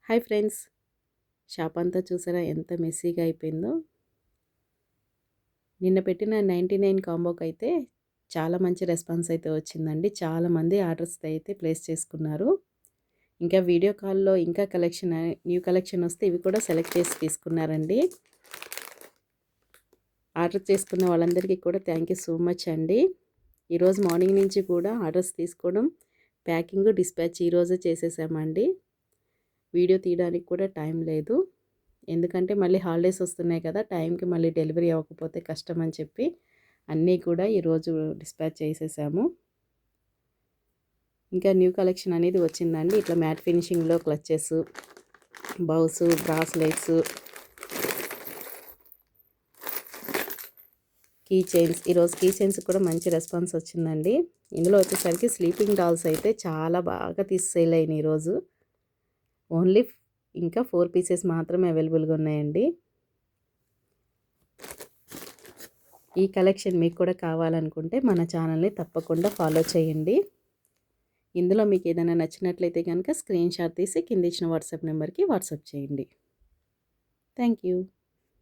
Hi friends, shop అంతా చూసారా ఎంత మెస్సీగా అయిపోయిందో. నిన్న పెట్టిన 99 కాంబోకి అయితే చాలా మంచి రెస్పాన్స్ అయితే వచ్చిందండి. చాలామంది ఆర్డర్స్ అయితే ప్లేస్ చేసుకున్నారు. ఇంకా వీడియో కాల్‌లో ఇంకా న్యూ కలెక్షన్ వస్తే ఇవి కూడా సెలెక్ట్ చేసి తీసుకున్నారండి. ఆర్డర్ చేసుకున్న వాళ్ళందరికీ కూడా థ్యాంక్ యూ సో మచ్ అండి. ఈరోజు మార్నింగ్ నుంచి కూడా ఆర్డర్స్ తీసుకోవడం, ప్యాకింగ్, డిస్పాచ్ ఈరోజే చేసేసామండి. వీడియో తీయడానికి కూడా టైం లేదు. ఎందుకంటే మళ్ళీ హాలిడేస్ వస్తున్నాయి కదా, టైంకి మళ్ళీ డెలివరీ అవ్వకపోతే కష్టం అని చెప్పి అన్నీ కూడా ఈరోజు డిస్పాచ్ చేసేసాము. ఇంకా న్యూ కలెక్షన్ అనేది వచ్చిందండి. ఇట్లా మ్యాట్ ఫినిషింగ్లో clutches, bows, bracelets, key chains. ఈరోజు కీ చైన్స్ కూడా మంచి రెస్పాన్స్ వచ్చిందండి. ఇందులో వచ్చేసరికి స్లీపింగ్ డాల్స్ అయితే చాలా బాగా సేల్ అయినాయి ఈరోజు. ఓన్లీ ఇంకా 4 పీసెస్ మాత్రమే అవైలబుల్గా ఉన్నాయండి. ఈ కలెక్షన్ మీకు కూడా కావాలనుకుంటే మన ఛానల్ని తప్పకుండా ఫాలో చేయండి. ఇందులో మీకు ఏదైనా నచ్చినట్లయితే కనుక స్క్రీన్ షాట్ తీసి కింద ఇచ్చిన వాట్సాప్ నెంబర్కి వాట్సాప్ చేయండి. Thank you.